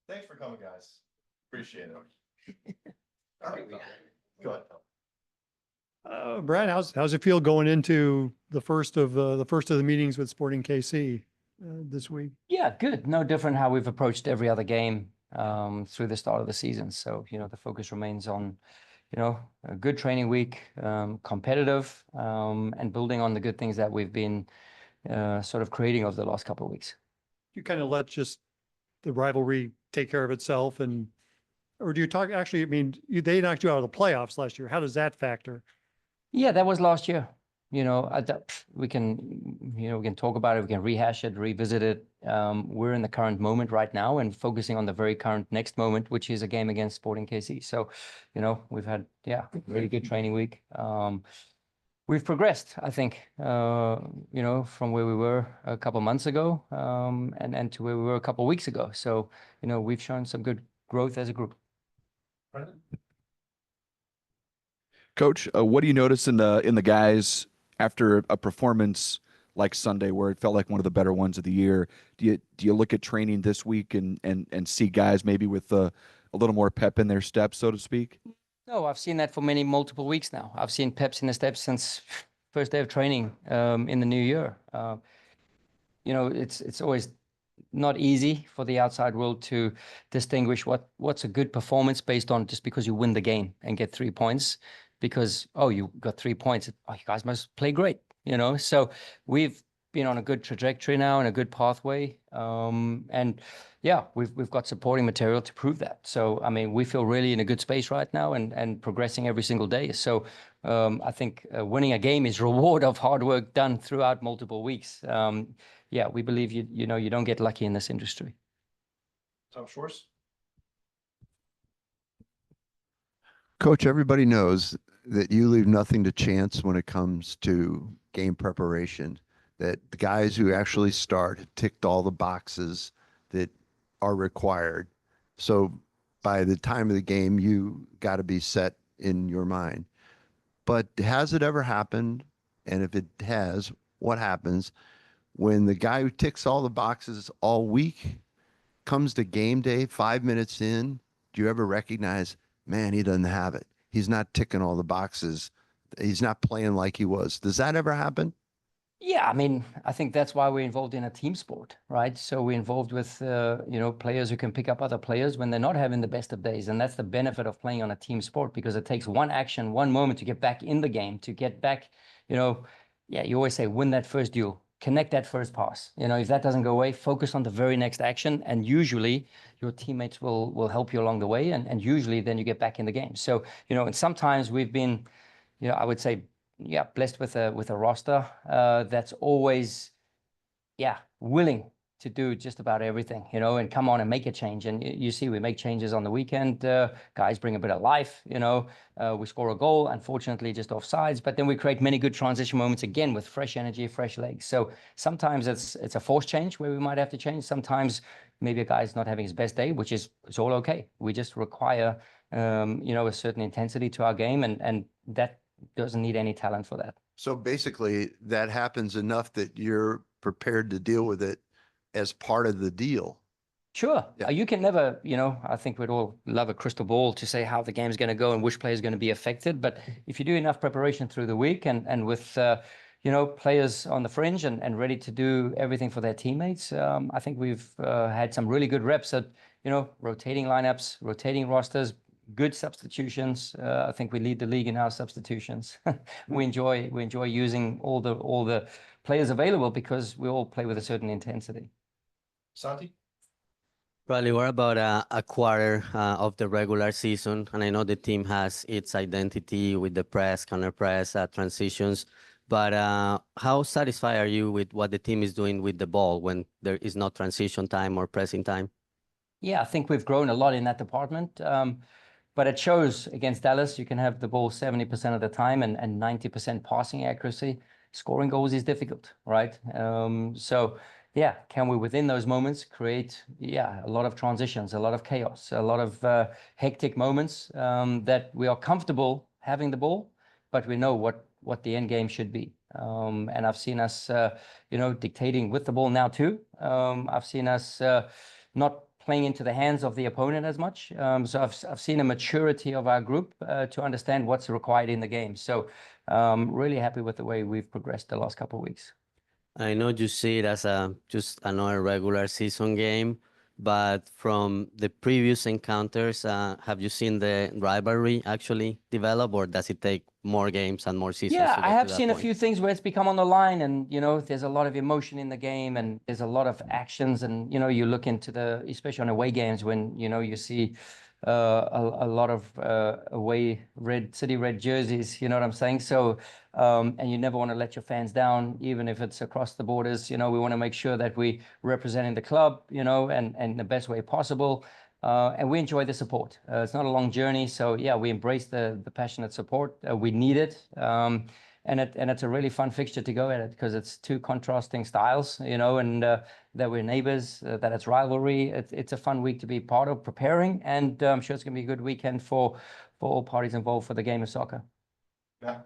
Thanks for coming, guys. Appreciate it. All right, go ahead. Brad, how's it feel going into the first of the meetings with Sporting KC this week? Yeah, good. No different how we've approached every other game through the start of the season. So, the focus remains on, a good training week, competitive, and building on the good things that we've been sort of creating over the last couple of weeks. You kind of let just the rivalry take care of itself, or do you talk, actually, I mean, they knocked you out of the playoffs last year. How does that factor? Yeah, that was last year. We can talk about it. We can rehash it, revisit it. We're in the current moment right now and focusing on the very current next moment, which is a game against Sporting KC. So, we've had, really good training week. We've progressed, I think, from where we were a couple months ago, and to where we were a couple of weeks ago. So, we've shown some good growth as a group. Brendan? Coach, what do you notice in the guys after a performance like Sunday, where it felt like one of the better ones of the year? Do you look at training this week and see guys maybe with a little more pep in their steps, so to speak? No, I've seen that for multiple weeks now. I've seen peps in the steps since first day of training in the new year. It's always not easy for the outside world to distinguish what's a good performance based on just because you win the game and get 3 points. Because, you got 3 points. You guys must play great, So we've been on a good trajectory now and a good pathway. And yeah, we've got supporting material to prove that. So, I mean, we feel really in a good space right now and progressing every single day. So I think winning a game is reward of hard work done throughout multiple weeks. Yeah, we believe, you don't get lucky in this industry. Tom Schwartz? Coach, everybody knows that you leave nothing to chance when it comes to game preparation, that the guys who actually start ticked all the boxes that are required. So by the time of the game, you got to be set in your mind. But has it ever happened? And if it has, what happens when the guy who ticks all the boxes all week comes to game day, 5 minutes in? Do you ever recognize, man, he doesn't have it? He's not ticking all the boxes. He's not playing like he was. Does that ever happen? Yeah, I mean, I think that's why we're involved in a team sport, right? So we're involved with, players who can pick up other players when they're not having the best of days. And that's the benefit of playing on a team sport, because it takes one action, one moment to get back in the game, to get back, you always say, win that first duel, connect that first pass. If that doesn't go away, focus on the very next action. And usually your teammates will help you along the way. And usually then you get back in the game. So, and sometimes we've been, I would say, blessed with a roster that's always, willing to do just about everything, and come on and make a change. And you see, we make changes on the weekend. Guys bring a bit of life, we score a goal, unfortunately just offsides, but then we create many good transition moments again with fresh energy, fresh legs. So sometimes it's a forced change where we might have to change. Sometimes maybe a guy's not having his best day, which is, it's all okay. We just require, a certain intensity to our game, and that doesn't need any talent for that. So basically that happens enough that you're prepared to deal with it as part of the deal. Sure. Yeah. You can never, I think we'd all love a crystal ball to say how the game's going to go and which player is going to be affected. But if you do enough preparation through the week and with, players on the fringe and ready to do everything for their teammates, I think we've had some really good reps at, rotating lineups, rotating rosters, good substitutions. I think we lead the league in our substitutions. we enjoy using all the players available because we all play with a certain intensity. Santi? Probably we're about a quarter of the regular season, and I know the team has its identity with the press, counter press, transitions. But how satisfied are you with what the team is doing with the ball when there is no transition time or pressing time? Yeah, I think we've grown a lot in that department. But it shows against Dallas, you can have the ball 70% of the time and 90% passing accuracy. Scoring goals is difficult, right? So, can we within those moments create, a lot of transitions, a lot of chaos, a lot of hectic moments that we are comfortable having the ball, but we know what the end game should be. And I've seen us, dictating with the ball now too. I've seen us not playing into the hands of the opponent as much. So I've seen a maturity of our group to understand what's required in the game. So really happy with the way we've progressed the last couple of weeks. I know you see it as just another regular season game, but from the previous encounters, have you seen the rivalry actually develop, or does it take more games and more seasons? Yeah, to I get have to that seen a point? few things where it's become on the line, and there's a lot of emotion in the game, and there's a lot of actions, and you look into especially on away games when you see a lot of away city red jerseys. You know what I'm saying? So and you never want to let your fans down, even if it's across the borders. We want to make sure that we representing the club, and the best way possible. And we enjoy the support. It's not a long journey, so yeah, we embrace the passionate support. We need it, and it's a really fun fixture to go at it because it's two contrasting styles, and that we're neighbors, that it's rivalry. It's a fun week to be part of preparing, and I'm sure it's going to be a good weekend for all parties involved for the game of soccer. Yeah.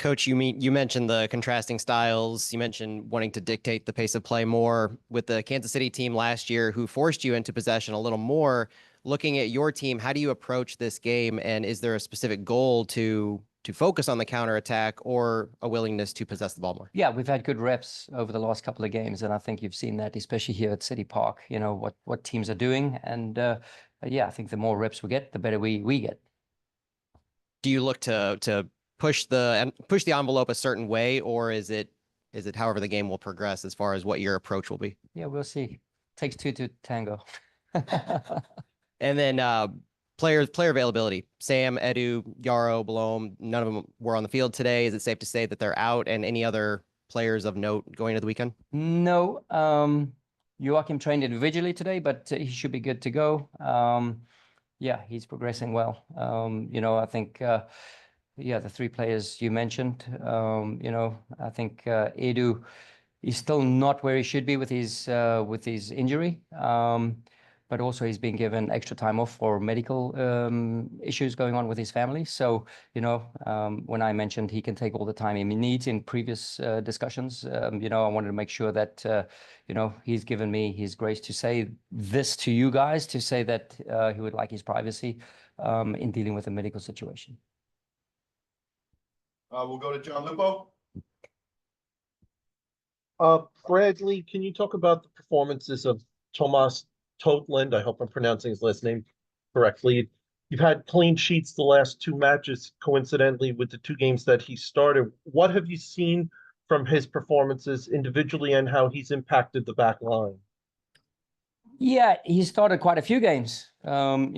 Coach, you mentioned the contrasting styles. You mentioned wanting to dictate the pace of play more with the Kansas City team last year, who forced you into possession a little more. Looking at your team, how do you approach this game? And is there a specific goal to focus on the counterattack or a willingness to possess the ball more? Yeah, we've had good reps over the last couple of games, and I think you've seen that, especially here at City Park, what teams are doing. And yeah, I think the more reps we get, the better we get. Do you look to push the envelope a certain way, or is it however the game will progress as far as what your approach will be? Yeah, we'll see. Takes two to tango. And then player availability. Sam, Edu, Yarrow, Blom, none of them were on the field today. Is it safe to say that they're out? And any other players of note going into the weekend? No. Joachim trained individually today, but he should be good to go. Yeah, he's progressing well. I think the three players you mentioned, I think Edu is still not where he should be with his injury. But also he's been given extra time off for medical issues going on with his family. So, when I mentioned he can take all the time he needs in previous discussions, I wanted to make sure that, he's given me his grace to say this to you guys, to say that he would like his privacy in dealing with the medical situation. We'll go to John Lupo. Bradley, can you talk about the performances of Tomáš Ostrák? I hope I'm pronouncing his last name correctly. You've had clean sheets the last two matches, coincidentally, with the two games that he started. What have you seen from his performances individually and how he's impacted the back line? Yeah, he started quite a few games, and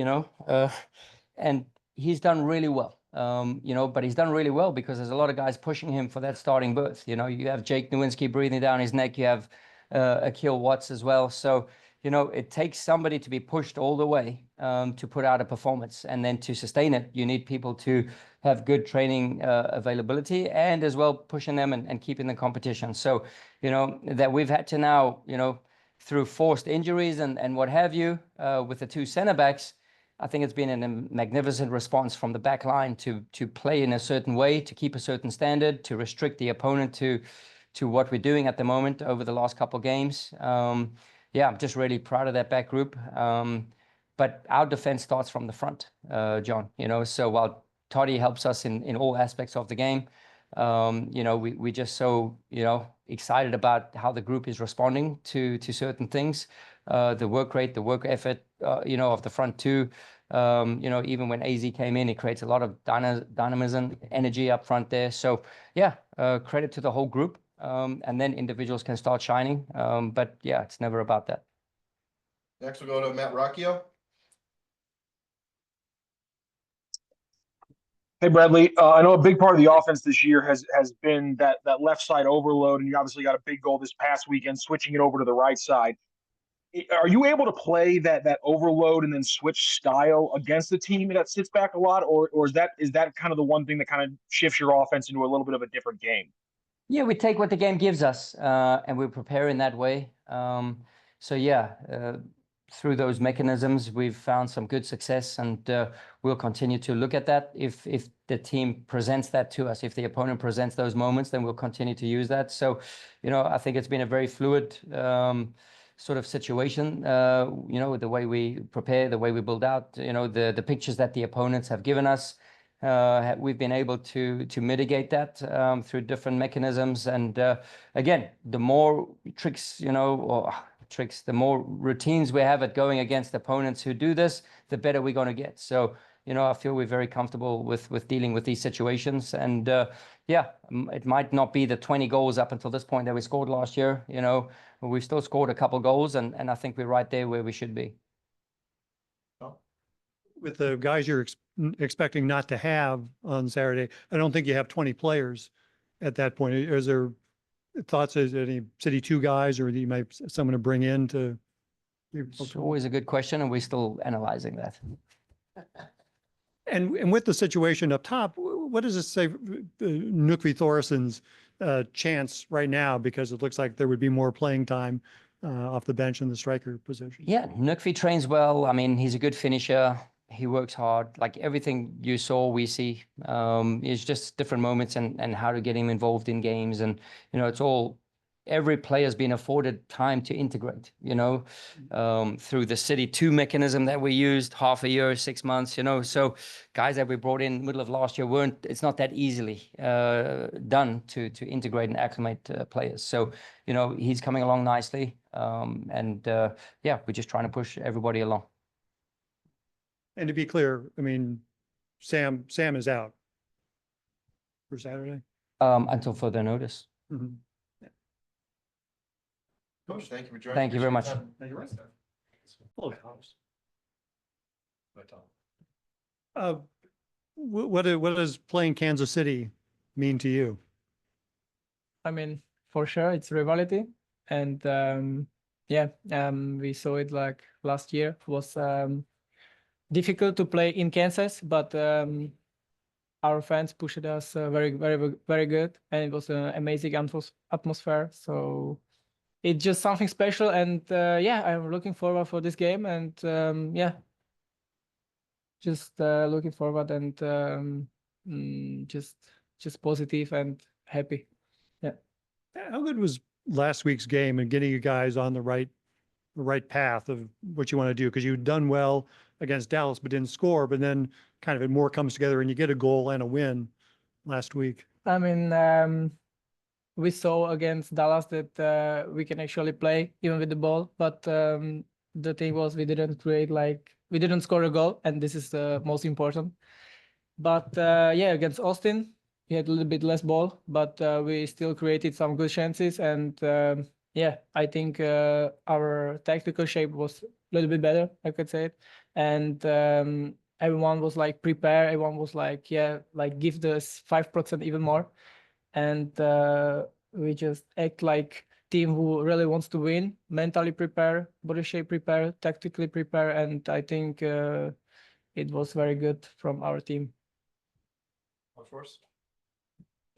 he's done really well. But he's done really well because there's a lot of guys pushing him for that starting berth. You have Jake Nowinski breathing down his neck. You have Akil Watts as well. So, it takes somebody to be pushed all the way to put out a performance. And then to sustain it, you need people to have good training availability and as well pushing them and keeping the competition. So, that we've had to now, through forced injuries and what have you, with the two center backs, I think it's been a magnificent response from the back line to play in a certain way, to keep a certain standard, to restrict the opponent to what we're doing at the moment over the last couple of games. Yeah, I'm just really proud of that back group. But our defense starts from the front, John, so while Toddy helps us in all aspects of the game, we're just so, excited about how the group is responding to certain things. The work rate, the work effort, of the front two. Even when AZ came in, it creates a lot of dynamism, energy up front there. So yeah, credit to the whole group. And then individuals can start shining. But yeah, it's never about that. Next, we'll go to Matt Rocchio. Hey, Bradley, I know a big part of the offense this year has been that left side overload, and you obviously got a big goal this past weekend, switching it over to the right side. Are you able to play that overload and then switch style against the team that sits back a lot, or is that kind of the one thing that kind of shifts your offense into a little bit of a different game? Yeah, we take what the game gives us, and we prepare in that way. So yeah, through those mechanisms, we've found some good success, and we'll continue to look at that. If the team presents that to us, if the opponent presents those moments, then we'll continue to use that. So, I think it's been a very fluid sort of situation, you know, the way we prepare, the way we build out, you know, the pictures that the opponents have given us. We've been able to mitigate that through different mechanisms. And again, the more tricks, you know, or tricks, the more routines we have at going against opponents who do this, the better we're going to get. So, you know, I feel we're very comfortable with dealing with these situations. And yeah, it might not be the 20 goals up until this point that we scored last year. You know, we still scored a couple goals, and I think we're right there where we should be. With the guys you're expecting not to have on Saturday, I don't think you have 20 players at that point. Is there thoughts as any City 2 guys, or that you might someone to bring in to? It's always a good question, and we're still analyzing that. And with the situation up top, what does it say, Nukvi Thorison's chance right now? Because it looks like there would be more playing time off the bench in the striker position. Yeah, Nukvi trains well. I mean, he's a good finisher. He works hard. Like everything you saw, we see. It's just different moments and how to get him involved in games. And, you know, it's all, every player's been afforded time to integrate, you know, through the City 2 mechanism that we used, half a year, 6 months, you know. So guys that we brought in middle of last year it's not that easily done to integrate and acclimate players. So, you know, he's coming along nicely. Yeah, we're just trying to push everybody along. And to be clear, I mean, Sam is out for Saturday. Until further notice. Mhm. Coach, thank you for joining. Thank you very much. Thank you, Ryan. Oh, what does playing Kansas City mean to you? I mean, for sure, it's rivalry, and yeah, we saw it like last year. It was difficult to play in Kansas, but our fans pushed us very, very, very good, and it was an amazing atmosphere. So it's just something special, and yeah, I'm looking forward for this game, and yeah, just looking forward and just positive and happy. Yeah. How good was last week's game and getting you guys on the right path of what you want to do? Because you'd done well against Dallas, but didn't score. But then kind of it more comes together and you get a goal and a win last week. I mean, we saw against Dallas that we can actually play even with the ball. But the thing was we didn't score a goal, and this is the most important. But yeah, against Austin, we had a little bit less ball, but we still created some good chances. And yeah, I think our tactical shape was a little bit better, I could say it. And everyone was like prepared. Everyone was like, yeah, like give this 5% even more. And we just act like team who really wants to win, mentally prepare, body shape prepare, tactically prepare. And I think it was very good from our team. Of course.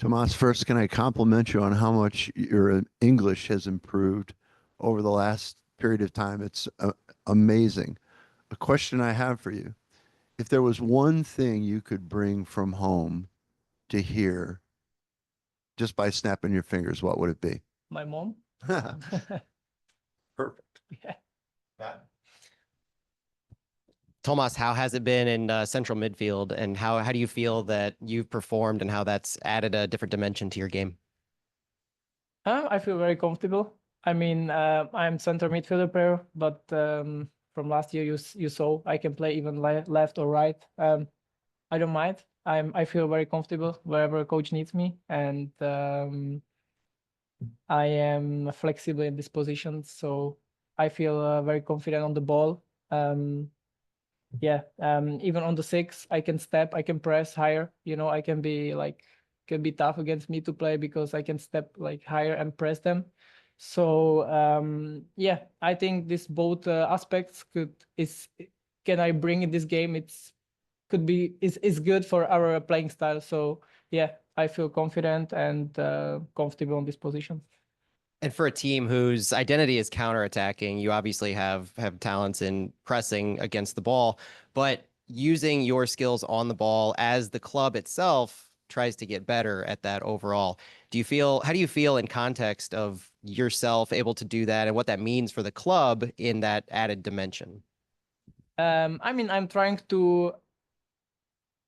Tomáš, first, can I compliment you on how much your English has improved over the last period of time? It's amazing. A question I have for you: if there was one thing you could bring from home to here just by snapping your fingers, what would it be? My mom. Perfect. Yeah. Matt? Tomáš, how has it been in central midfield, and how do you feel that you've performed and how that's added a different dimension to your game? I feel very comfortable. I mean, I'm center midfielder player, but from last year you saw I can play even left or right. I don't mind. I feel very comfortable wherever coach needs me, and I am flexible in this position, so I feel very confident on the ball. Yeah, even on the 6, I can step, I can press higher. You know, I can be tough against me to play because I can step like higher and press them. So yeah, I think this both aspects can I bring in this game? It's good for our playing style. So yeah, I feel confident and comfortable in this position. And for a team whose identity is counterattacking, you obviously have talents in pressing against the ball, but using your skills on the ball as the club itself tries to get better at that overall. How do you feel in context of yourself able to do that and what that means for the club in that added dimension? I mean, I'm trying to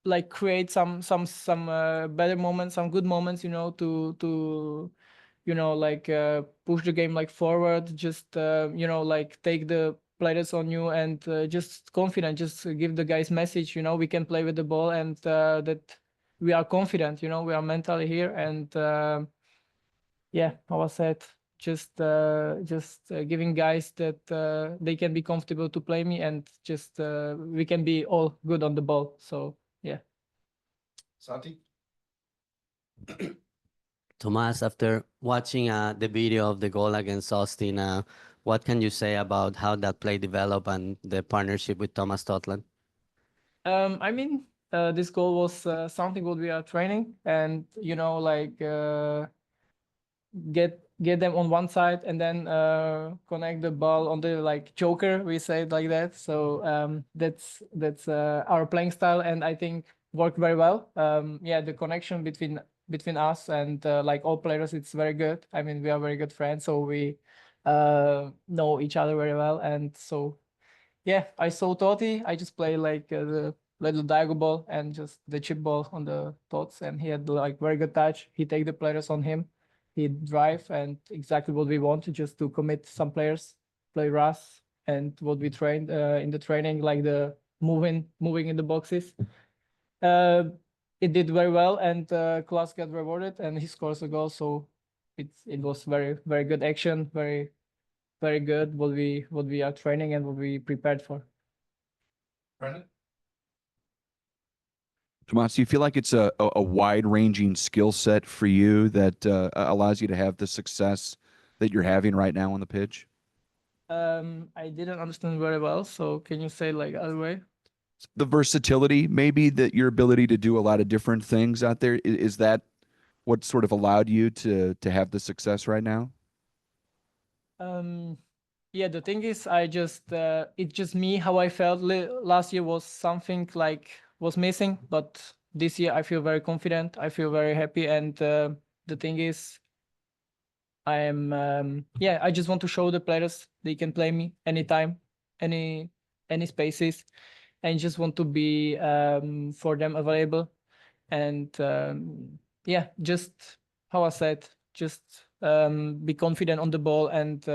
like create some better moments, some good moments, you know, to you know, like push the game like forward, just you know, like take the players on you and just confident, just give the guys message, you know, we can play with the ball and that we are confident, you know, we are mentally here and yeah, how I said, just giving guys that they can be comfortable to play me and just we can be all good on the ball. So yeah. Santi? Tomáš, after watching the video of the goal against Austin, what can you say about how that play developed and the partnership with Tomáš Totland? I mean, this goal was something what we are training and, you know, like get them on one side and then connect the ball on the like joker, we say it like that. So that's our playing style and I think worked very well. Yeah, the connection between us and like all players, it's very good. I mean, we are very good friends, so we know each other very well. And so yeah, I saw Totti. I just play like the little diagonal ball and just the chip ball on the Tots, and he had like very good touch. He take the players on him, he drive, and exactly what we want, just to commit some players, play Russ, and what we trained in the training, like the moving in the boxes. It did very well, and Klaus got rewarded, and he scores a goal. So it was very good action, very good what we are training and what we prepared for. Brendan? Tomáš, do you feel like it's a wide-ranging skill set for you that allows you to have the success that you're having right now on the pitch? I didn't understand very well, so can you say like other way? The versatility, maybe, that your ability to do a lot of different things out there, is that what sort of allowed you to have the success right now? Yeah, the thing is, I just it's just me how I felt last year was something like was missing, but this year I feel very confident. I feel very happy, and the thing is, I am yeah, I just want to show the players they can play me anytime, any spaces, and just want to be for them available, and yeah, just how I said, just be confident on the ball and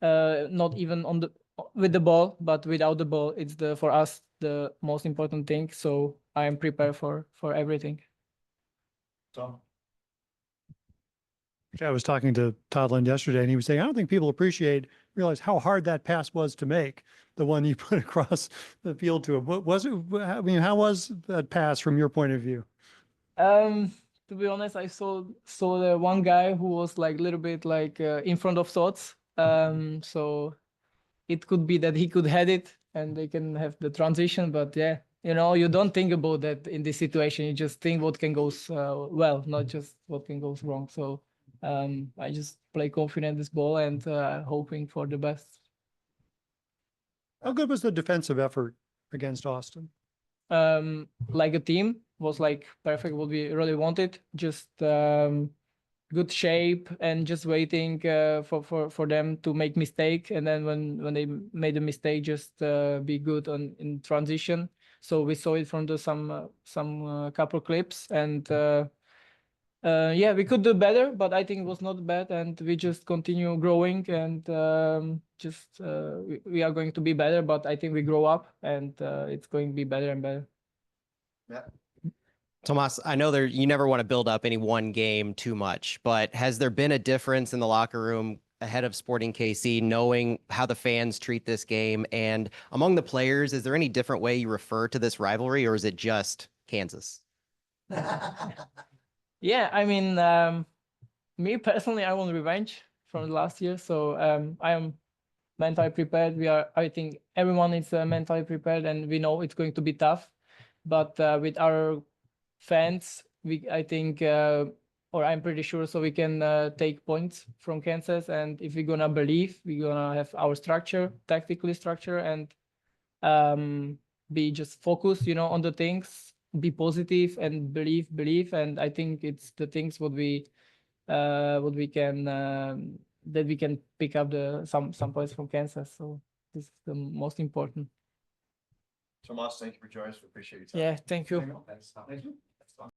not even on the with the ball, but without the ball, it's for us the most important thing. So I am prepared for everything. Tom? I was talking to Totland yesterday and he was saying, I don't think people realize how hard that pass was to make, the one you put across the field to him. What was it? I mean, how was that pass from your point of view? To be honest, I saw the one guy who was like a little bit like in front of Thoughts. So it could be that he could head it and they can have the transition, but yeah, you know, you don't think about that in this situation. You just think what can go well, not just what can go wrong. So I just play confident this ball and hoping for the best. How good was the defensive effort against Austin? Like a team was like perfect what we really wanted. Just good shape and just waiting for them to make mistake, and then when they made a mistake, just be good in transition. So we saw it from the some couple clips, and yeah, we could do better, but I think it was not bad, and we just continue growing, and just we are going to be better, but I think we grow up, and it's going to be better and better. Yeah. Tomáš, I know you never want to build up any one game too much, but has there been a difference in the locker room ahead of Sporting KC, knowing how the fans treat this game? And among the players, is there any different way you refer to this rivalry, or is it just Kansas? Yeah, I mean, me personally, I want revenge from last year. So I am mentally prepared. I think everyone is mentally prepared, and we know it's going to be tough. But with our fans, I think, or I'm pretty sure, so we can take points from Kansas. And if we're gonna believe, we're gonna have our structure, tactically structure, and be just focused, you know, on the things, be positive and believe. And I think it's the things what we what we can that we can pick up some points from Kansas. So this is the most important. Tomáš, thank you for joining us. We appreciate your time. Yeah, thank you. Thanks.